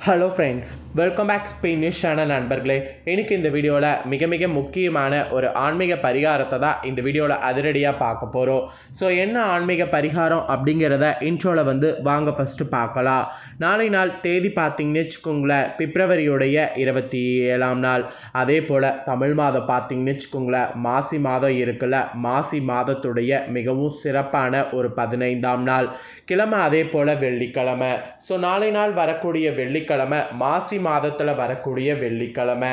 Hello friends, welcome back Spain news channel நண்பர்களே. இன்றைக்கி இந்த வீடியோவில் மிக முக்கியமான ஒரு ஆன்மீக பரிகாரத்தை தான் இந்த வீடியோவில் அதிரடியாக பார்க்க போகிறோம். ஸோ என்ன ஆன்மீக பரிகாரம் அப்படிங்கிறத இன்ட்ரோவில் வாங்க ஃபஸ்ட்டு பார்க்கலாம். நாளை நாள் தேதி பார்த்திங்கன்னு வச்சுக்கோங்களேன், பிப்ரவரியுடைய 27ஆம் நாள். அதே போல் தமிழ் மாதம் பார்த்திங்கன்னு வச்சுக்கோங்களேன், மாசி மாதம் இருக்குல்ல, மாசி மாதத்துடைய மிகவும் சிறப்பான ஒரு 15ஆம் நாள் கிழமை. அதே போல் வெள்ளிக்கிழமை. ஸோ நாளை நாள் வரக்கூடிய வெள்ளிக்கிழமை மாசி மாதத்தில் வரக்கூடிய வெள்ளிக்கிழமை.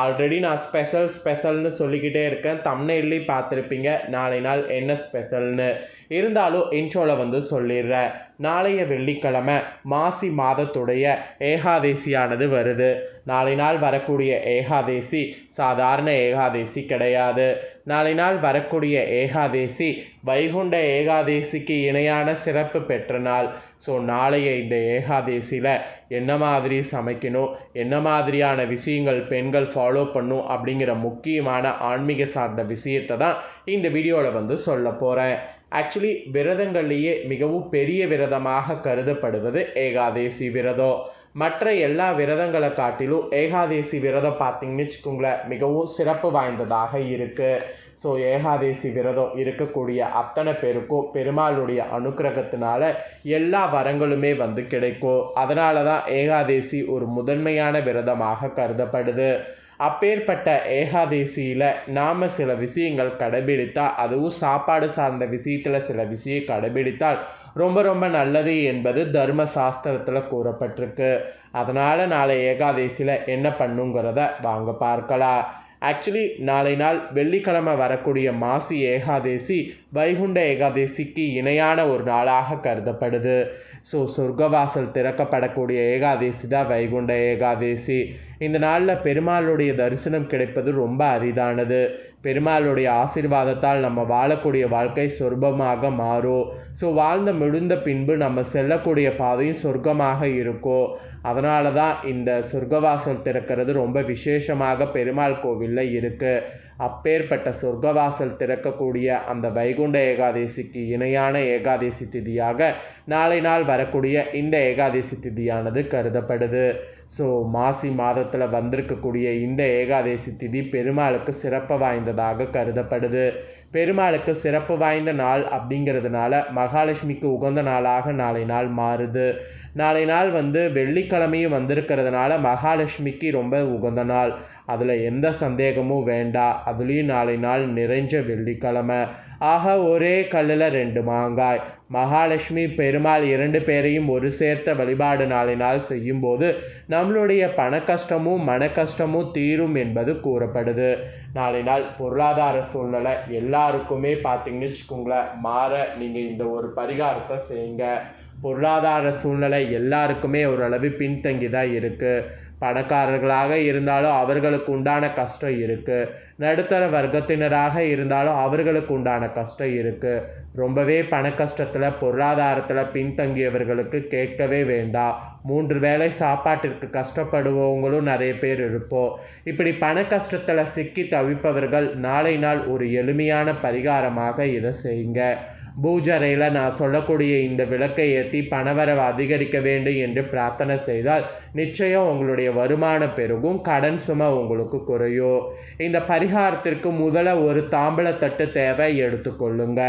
ஆல்ரெடி நான் ஸ்பெஷல்னு சொல்லிக்கிட்டே இருக்கேன், தம்ப்நெயில்லையும் பார்த்துருப்பீங்க நாளை நாள் என்ன ஸ்பெஷல்னு. இருந்தாலும் இன்ட்ரோவில் சொல்லிடுறேன். நாளைய வெள்ளிக்கிழமை மாசி மாதத்துடைய ஏகாதேசியானது வருது. நாளை நாள் வரக்கூடிய ஏகாதேசி சாதாரண ஏகாதேசி கிடையாது. நாளை நாள் வரக்கூடிய ஏகாதேசி வைகுண்ட ஏகாதேசிக்கு இணையான சிறப்பு பெற்ற நாள். ஸோ நாளைய இந்த ஏகாதேசியில் என்ன மாதிரி சமைக்கணும், என்ன மாதிரியான விஷயங்கள் பெண்கள் ஃபாலோ பண்ணும் அப்படிங்கிற முக்கியமான ஆன்மீக சார்ந்த விஷயத்தை தான் இந்த வீடியோவில் சொல்ல போகிறேன். ஆக்சுவலி விரதங்கள்லேயே மிகவும் பெரிய விரதமாக கருதப்படுவது ஏகாதேசி விரதம். மற்ற எல்லா விரதங்களை காட்டிலும் ஏகாதேசி விரதம் பார்த்திங்கன்னு வச்சுக்கோங்களேன், மிகவும் சிறப்பு வாய்ந்ததாக இருக்குது. ஸோ ஏகாதேசி விரதம் இருக்கக்கூடிய அத்தனை பேருக்கும் பெருமாளுடைய அனுக்கிரகத்தினால எல்லா வரங்களுமே கிடைக்கும். அதனால தான் ஏகாதேசி ஒரு முதன்மையான விரதமாக கருதப்படுது. அப்பேற்பட்ட ஏகாதேசியில் நாம் சில விஷயங்கள் கடைபிடித்தால், அதுவும் சாப்பாடு சார்ந்த விஷயத்தில் சில விஷயம் கடைபிடித்தால் ரொம்ப நல்லது என்பது தர்ம சாஸ்திரத்தில் கூறப்பட்டிருக்கு. அதனால் நாளை ஏகாதேசியில் என்ன பண்ணுங்கிறத வாங்க பார்க்கலாம். ஆக்சுவலி நாளை நாள் வெள்ளிக்கிழமை வரக்கூடிய மாசி ஏகாதேசி வைகுண்ட ஏகாதேசிக்கு இணையான ஒரு நாளாக கருதப்படுது. ஸோ சொர்க்கவாசல் திறக்கப்படக்கூடிய ஏகாதேசி தான் வைகுண்ட ஏகாதேசி. இந்த நாளில் பெருமாளுடைய தரிசனம் கிடைப்பது ரொம்ப அரிதானது. பெருமாளுடைய ஆசீர்வாதத்தால் நம்ம வாழக்கூடிய வாழ்க்கை சொர்க்கமாக மாறும். ஸோ வாழ்ந்த முடிந்த பின்பு நம்ம செல்லக்கூடிய பாதையும் சொர்க்கமாக இருக்கும். அதனால தான் இந்த சொர்க்கவாசல் திறக்கிறது ரொம்ப விசேஷமாக பெருமாள் கோவிலில் இருக்குது. அப்பேற்பட்ட சொர்க்கவாசல் திறக்கக்கூடிய அந்த வைகுண்ட ஏகாதேசிக்கு இணையான ஏகாதேசி திதியாக நாளை நாள் வரக்கூடிய இந்த ஏகாதேசி திதியானது கருதப்படுது. ஸோ மாசி மாதத்தில் வந்திருக்கக்கூடிய இந்த ஏகாதேசி திதி பெருமாளுக்கு சிறப்பு வாய்ந்ததாக கருதப்படுது. பெருமாளுக்கு சிறப்பு வாய்ந்த நாள் அப்படிங்கிறதுனால மகாலட்சுமிக்கு உகந்த நாளாக நாளை நாள் மாறுது. நாளை நாள் வெள்ளிக்கிழமையும் வந்திருக்கிறதுனால மகாலட்சுமிக்கு ரொம்ப உகந்த நாள். அதில் எந்த சந்தேகமும் வேண்டாம். அதுலேயும் நாளை நாள் நிறைஞ்ச வெள்ளிக்கிழமை. ஆக ஒரே கல்லில் 2 மாங்காய். மகாலட்சுமி பெருமாள் 2 பேரையும் ஒரு சேர்த்த வழிபாடு நாளை நாள் செய்யும்போது நம்மளுடைய பண கஷ்டமும் மன கஷ்டமும் தீரும் என்பது கூறப்படுது. நாளை நாள் பொருளாதார சூழ்நிலை எல்லாருக்குமே பார்த்திங்கன்னு வச்சுக்கோங்களேன் மாற நீங்கள் இந்த ஒரு பரிகாரத்தை செய்யுங்க. பொருளாதார சூழ்நிலை எல்லாருக்குமே ஓரளவு பின்தங்கி தான் இருக்குது. பணக்காரர்களாக இருந்தாலும் அவர்களுக்கு உண்டான கஷ்டம் இருக்குது. நடுத்தர வர்க்கத்தினராக இருந்தாலும் அவர்களுக்கு உண்டான கஷ்டம் இருக்குது. ரொம்பவே பண கஷ்டத்தில் பொருளாதாரத்தில் பின்தங்கியவர்களுக்கு கேட்கவே வேண்டாம். 3 வேளை சாப்பாட்டிற்கு கஷ்டப்படுபவங்களும் நிறைய பேர் இருப்போம். இப்படி பண கஷ்டத்தில் சிக்கி தவிப்பவர்கள் நாளை நாள் ஒரு எளிமையான பரிகாரமாக இதை செய்யுங்க. பூஜரையில் நான் சொல்லக்கூடிய இந்த விளக்கை ஏற்றி பணவரவு அதிகரிக்க வேண்டும் என்று பிரார்த்தனை செய்தால் நிச்சயம் உங்களுடைய வருமானம் பெருகும், கடன் சுமை உங்களுக்கு குறையும். இந்த பரிகாரத்திற்கு முதல்ல ஒரு தாம்பழத்தட்டு தேவை எடுத்துக்கொள்ளுங்க.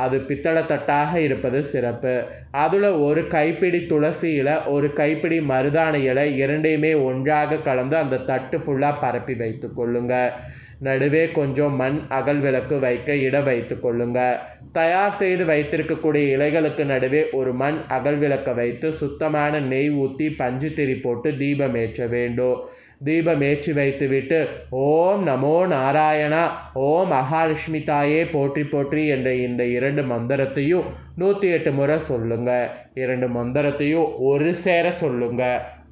அது பித்தளை தட்டாக இருப்பது சிறப்பு. அதில் ஒரு கைப்பிடி துளசி இலை, ஒரு கைப்பிடி மருதாணி இலை இரண்டையுமே ஒன்றாக கலந்து அந்த தட்டு ஃபுல்லாக பரப்பி வைத்து கொள்ளுங்க. நடுவே கொஞ்சம் மண் அகல் விளக்கு வைக்க இடம் வைத்து கொள்ளுங்க. தயார் செய்து வைத்திருக்கக்கூடிய இலைகளுக்கு நடுவே ஒரு மண் அகல் விளக்கை வைத்து சுத்தமான நெய் ஊற்றி பஞ்சு திரி போட்டு தீபம் ஏற்ற வேண்டும். தீபம் ஏற்றி வைத்துவிட்டு ஓம் நமோ நாராயணா, ஓம் மகாலட்சுமி தாயே போற்றி போற்றி என்ற இந்த 2 மந்திரத்தையும் 108 முறை சொல்லுங்க. 2 மந்திரத்தையும் ஒரு சேர சொல்லுங்க.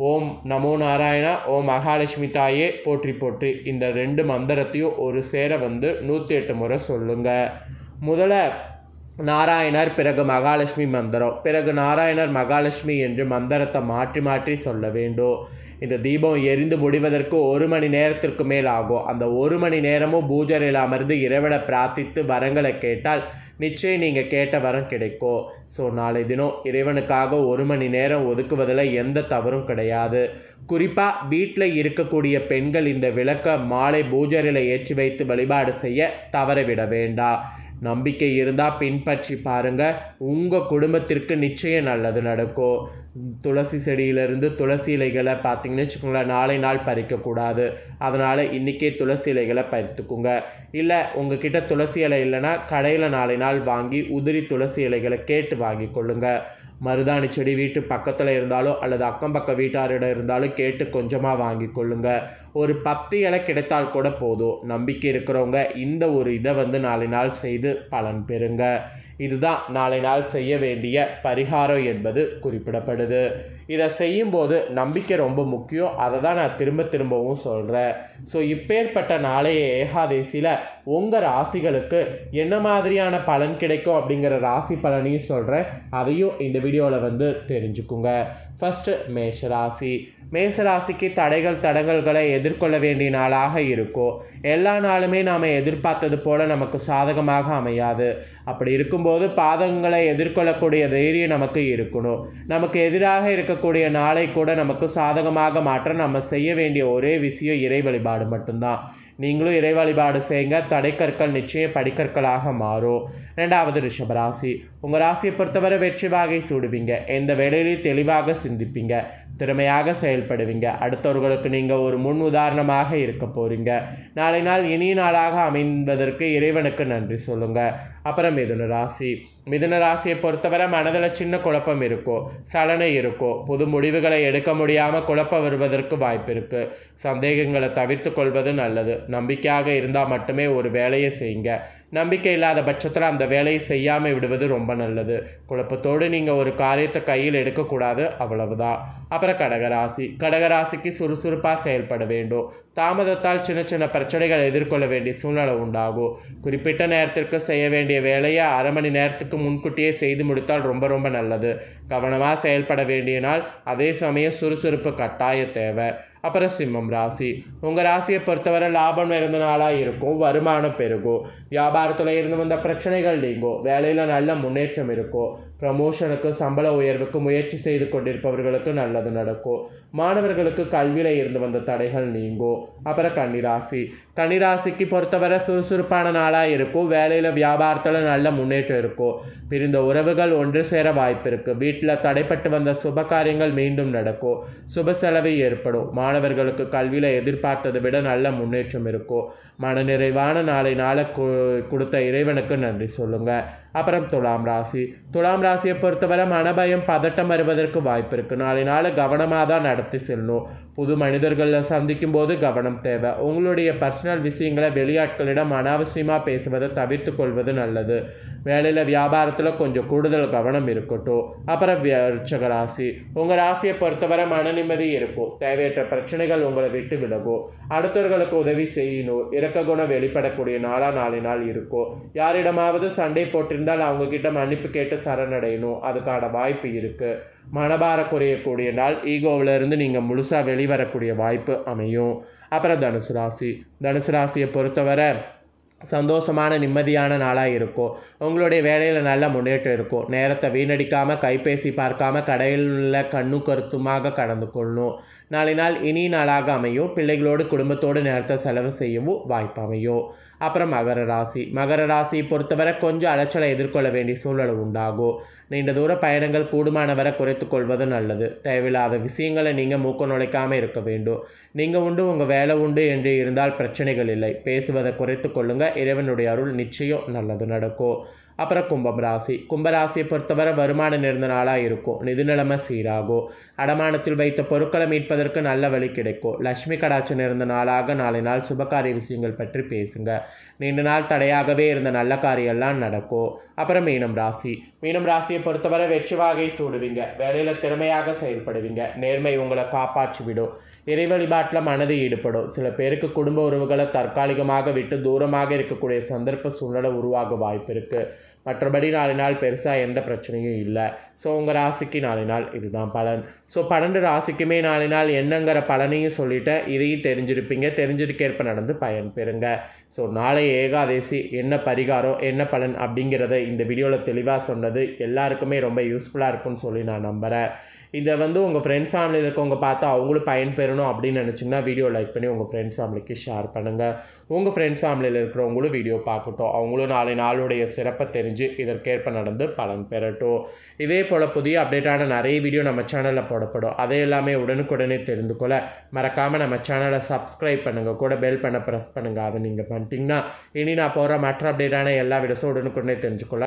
ஓம் நமோ நாராயணா, ஓம் மகாலட்சுமி தாயே போற்றி போற்றி இந்த 2 மந்திரத்தையும் ஒரு சேர 108 முறை சொல்லுங்க. முதல்ல நாராயணர், பிறகு மகாலட்சுமி மந்திரம், பிறகு நாராயணர் மகாலட்சுமி என்று மந்திரத்தை மாற்றி சொல்ல வேண்டும். இந்த தீபம் எரிந்து முடிவதற்கு 1 மணி நேரத்திற்கு மேல் ஆகும். அந்த 1 மணி நேரமும் பூஜரையில் அமர்ந்து இறைவனை பிரார்த்தித்து வரங்களை கேட்டால் நிச்சயம் நீங்கள் கேட்ட வரம் கிடைக்கும். ஸோ நாளை தினம் இறைவனுக்காக 1 மணி நேரம் ஒதுக்குவதில் எந்த தவறும் கிடையாது. குறிப்பாக வீட்டில் இருக்கக்கூடிய பெண்கள் இந்த விளக்கை மாலை பூஜையில் ஏற்றி வைத்து வழிபாடு செய்ய தவறவிட வேண்டாம். நம்பிக்கை இருந்தால் பின்பற்றி பாருங்கள், உங்கள் குடும்பத்திற்கு நிச்சயம் நல்லது நடக்கும். துளசி செடியிலிருந்து துளசி இலைகளை பார்த்திங்கன்னு வச்சுக்கோங்களேன், நாளை நாள் பறிக்கக்கூடாது. அதனால் இன்றைக்கே துளசி இலைகளை பறித்துக்குங்க. இல்லை உங்ககிட்ட துளசி இலை இல்லைன்னா கடையில் நாளை நாள் வாங்கி உதிரி துளசி இலைகளை கேட்டு வாங்கி கொள்ளுங்கள். மருதாணி செடி வீட்டு பக்கத்தில் இருந்தாலும் அல்லது அக்கம் பக்க வீட்டாரிடம் இருந்தாலும் கேட்டு கொஞ்சமாக வாங்கி கொள்ளுங்க. ஒரு 10 இலை கிடைத்தால் கூட போதும். நம்பிக்கை இருக்கிறவங்க இந்த ஒரு இதை நாளை நாள் செய்து பலன் பெறுங்க. இதுதான் நாளை நாள் செய்ய வேண்டிய பரிகாரம் என்பது குறிப்பிடப்படுது. இதை செய்யும்போது நம்பிக்கை ரொம்ப முக்கியம். அதை தான் நான் திரும்பவும் சொல்கிறேன். ஸோ இப்பேற்பட்ட நாளைய ஏகாதேசியில் உங்கள் ராசிகளுக்கு என்ன மாதிரியான பலன் கிடைக்கும் அப்படிங்கிற ராசி பலனையும் சொல்கிறேன். அதையும் இந்த வீடியோவில் தெரிஞ்சுக்குங்க. ஃபஸ்ட்டு மேஷராசி. மேஷராசிக்கு தடங்கல்களை எதிர்கொள்ள வேண்டிய நாளாக இருக்கும். எல்லா நாளுமே நாம் எதிர்பார்த்தது போல் நமக்கு சாதகமாக அமையாது. அப்படி இருக்கும்போது பாதகங்களை எதிர்கொள்ளக்கூடிய தைரியம் நமக்கு இருக்கணும். நமக்கு எதிராக இருக்கக்கூடிய நாளை கூட நமக்கு சாதகமாக மாற்ற நம்ம செய்ய வேண்டிய ஒரே விஷயம் இறை வழிபாடு மட்டும்தான். நீங்களும் இறை வழிபாடு செய்யுங்க. தடைக்கற்கள் நிச்சயம் படிக்கற்களாக மாறும். 2வது ரிஷபராசி. உங்கள் ராசியை பொறுத்தவரை வெற்றி வாகை சூடுவீங்க. எந்த வேலையிலையும் தெளிவாக சிந்திப்பீங்க. திறமையாக செயல்படுவீங்க. அடுத்தவர்களுக்கு நீங்கள் ஒரு முன் உதாரணமாக இருக்க போகிறீங்க. நாளை நாள் இனிய நாளாக அமைந்ததற்கு இறைவனுக்கு நன்றி சொல்லுங்கள். அப்புறம் மிதுன ராசி. மிதுன ராசியை பொறுத்தவரை மனதில் சின்ன குழப்பம் இருக்கும், சலனை இருக்கும். புது முடிவுகளை எடுக்க முடியாமல் குழப்பம் வருவதற்கு வாய்ப்பு இருக்குது. சந்தேகங்களை தவிர்த்து கொள்வது நல்லது. நம்பிக்கையாக இருந்தால் மட்டுமே ஒரு வேலையை செய்யுங்க. நம்பிக்கை இல்லாத பட்சத்தில் அந்த வேலையை செய்யாமல் விடுவது ரொம்ப நல்லது. குழப்பத்தோடு நீங்கள் ஒரு காரியத்தை கையில் எடுக்கக்கூடாது, அவ்வளவுதான். அப்புறம் கடகராசி. கடகராசிக்கு சுறுசுறுப்பாக செயல்பட வேண்டும். தாமதத்தால் சின்ன பிரச்சனைகள் எதிர்கொள்ள வேண்டிய சூழ்நிலை உண்டாகும். குறிப்பிட்ட நேரத்திற்கு செய்ய வேண்டிய வேலையை அரை மணி நேரத்துக்கு முன்கூட்டியே செய்து முடித்தால் ரொம்ப நல்லது. கவனமாக செயல்பட வேண்டிய நாள். அதே சமயம் சுறுசுறுப்பு கட்டாய தேவை. அப்புறம் சிம்மம் ராசி. உங்கள் ராசியை பொறுத்தவரை லாபம் நிறைந்த நாளாக இருக்கும். வருமானம் பெருகும். வியாபாரத்தில் இருந்து வந்த பிரச்சனைகள் நீங்கும். வேலையில் நல்ல முன்னேற்றம் இருக்கும். ப்ரமோஷனுக்கு சம்பள உயர்வுக்கு முயற்சி செய்து கொண்டிருப்பவர்களுக்கு நல்லது நடக்கும். மாணவர்களுக்கு கல்வியில் இருந்து வந்த தடைகள் நீங்கும். அப்புறம் கன்னிராசி. கன்னிராசிக்கு பொறுத்தவரை சுறுசுறுப்பான நாளாக இருக்கும். வேலையில் வியாபாரத்தில் நல்ல முன்னேற்றம் இருக்கும். பிரிந்த உறவுகள் ஒன்று சேர வாய்ப்பு இருக்குது. வீட்டில் தடைப்பட்டு வந்த சுப காரியங்கள் மீண்டும் நடக்கும். சுப செலவு ஏற்படும். மாணவர்களுக்கு கல்வியில் எதிர்பார்த்ததை விட நல்ல முன்னேற்றம் இருக்கும். மனநிறைவான நாளை கொடுத்த இறைவனுக்கு நன்றி சொல்லுங்கள். அப்புறம் துலாம் ராசி. துலாம் ராசியை பொறுத்தவரை மனபயம் பதட்டம் வருவதற்கு வாய்ப்பு இருக்குது. நாளை கவனமாக தான் நடத்தி செல்லணும். புது மனிதர்களை சந்திக்கும் போது கவனம் தேவை. உங்களுடைய பர்சனல் விஷயங்களை வெளியாட்களிடம் அனாவசியமாக பேசுவதை தவிர்த்து கொள்வது நல்லது. வேலையில் வியாபாரத்தில் கொஞ்சம் கூடுதல் கவனம் இருக்கட்டும். அப்புறம் விருச்சிக ராசி. உங்கள் ராசியை பொறுத்தவரை மன நிம்மதி இருக்கும். தேவையற்ற பிரச்சனைகள் உங்களை விட்டு விலகும். அடுத்தவர்களுக்கு உதவி செய்யணும். இரக்க குணம் வெளிப்படக்கூடிய நாளை நாள் இருக்கும். யாரிடமாவது சண்டை போட்டிருந்தால் அவங்கக்கிட்ட மன்னிப்பு கேட்டு சரணடையணும். அதுக்கான வாய்ப்பு இருக்குது. மனபார குறையக்கூடிய நாள். ஈகோவிலிருந்து நீங்கள் முழுசாக வெளிவரக்கூடிய வாய்ப்பு அமையும். அப்புறம் தனுசு ராசி. தனுசு ராசியை பொறுத்தவரை சந்தோஷமான நிம்மதியான நாளாக இருக்கும். உங்களுடைய வேலையில் நல்ல முன்னேற்றம் இருக்கும். நேரத்தை வீணடிக்காமல் கைபேசி பார்க்காமல் கடையில் கண்ணும் கருத்துமாக கடந்து கொள்ளணும். நாளை நாள் இனிய நாளாக அமையும். பிள்ளைகளோடு குடும்பத்தோடு நேரத்தை செலவு செய்யவும் வாய்ப்பு அமையும். அப்புறம் மகர ராசி. மகர ராசியை பொறுத்தவரை கொஞ்சம் அலைச்சலை எதிர்கொள்ள வேண்டிய சூழல் உண்டாகும். நீண்ட தூர பயணங்கள் கூடுமானவரை குறைத்து கொள்வது நல்லது. தேவையில்லாத விஷயங்களை நீங்கள் மூக்க நுழைக்காமல் இருக்க வேண்டும். நீங்கள் உண்டு உங்கள் வேலை உண்டு என்று இருந்தால் பிரச்சனைகள் இல்லை. பேசுவதை குறைத்து கொள்ளுங்கள். இறைவனுடைய அருள் நிச்சயம் நல்லது நடக்கும். அப்புறம் கும்பம் ராசி. கும்பராசியை பொறுத்தவரை வருமானம் நிறைந்த நாளாக இருக்கும். நிதி நிலைமை சீராகும். அடமானத்தில் வைத்த பொருட்களை மீட்பதற்கு நல்ல வழி கிடைக்கும். லட்சுமி கடாட்சம் நிறைந்த நாளாக நாளை நாள் சுபகாரிய விஷயங்கள் பற்றி பேசுங்க. நீண்ட நாள் தடையாகவே இருந்த நல்ல காரியெல்லாம் நடக்கும். அப்புறம் மீனம் ராசி. மீனம் ராசியை பொறுத்தவரை வெற்றி வாகை சூடுவீங்க. வேலையில் திறமையாக செயல்படுவீங்க. நேர்மை உங்களை காப்பாற்றி விடும். இறை வழிபாட்டில் மனது ஈடுபடும். சில பேருக்கு குடும்ப உறவுகளை தற்காலிகமாக விட்டு தூரமாக இருக்கக்கூடிய சந்தர்ப்ப சூழ்நிலை உருவாக வாய்ப்பு இருக்குது. மற்றபடி 4 நாள் பெருசாக எந்த பிரச்சனையும் இல்லை. ஸோ உங்கள் ராசிக்கு 4 நாள் இதுதான் பலன். ஸோ 12 ராசிக்குமே 4 நாள் என்னங்கிற பலனையும் சொல்லிவிட்டேன். இதையும் தெரிஞ்சிருப்பீங்க. தெரிஞ்சதுக்கேற்ப நடந்து பயன் பெறுங்க. ஸோ நாளை ஏகாதசி என்ன பரிகாரம் என்ன பலன் அப்படிங்கிறத இந்த வீடியோவில் தெளிவாக சொன்னது எல்லாருக்குமே ரொம்ப யூஸ்ஃபுல்லாக இருக்கும்னு சொல்லி நான் நம்புகிறேன். இதை உங்கள் ஃப்ரெண்ட்ஸ் ஃபேமிலியில் இருக்கவங்க பார்த்து அவங்களும் பயன்பெறணும் அப்படின்னு நினச்சிங்கன்னா வீடியோ லைக் பண்ணி உங்கள் ஃப்ரெண்ட்ஸ் ஃபேமிலிக்கு ஷேர் பண்ணுங்கள். உங்கள் ஃப்ரெண்ட்ஸ் ஃபேமிலியில் இருக்கிறவங்களும் வீடியோ பார்க்கட்டும். அவங்களும் நாளை நாளுடைய சிறப்பை தெரிஞ்சு இதற்கேற்ப நடந்து பலன் பெறட்டும். இதே போல் புதிய அப்டேட்டான நிறைய வீடியோ நம்ம சேனலில் போடப்படும். அதை எல்லாமே உடனுக்குடனே தெரிந்து கொள்ள மறக்காமல் நம்ம சேனலை சப்ஸ்கிரைப் பண்ணுங்கள். கூட பெல் பண்ண ப்ரெஸ் பண்ணுங்கள். அதை நீங்கள் பண்ணிட்டீங்கன்னா இனி நான் போகிற மற்ற அப்டேட்டான எல்லா வீடியோஸும் உடனுக்குடனே தெரிஞ்சுக்கொள்ள.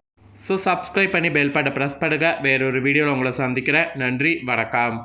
ஸோ சப்ஸ்கிரைப் பண்ணி பெல் பட்டனை ப்ரெஸ் பண்ணுங்கள். வேறொரு வீடியோவில் உங்களை சந்திக்கிறேன். நன்றி, வணக்கம்.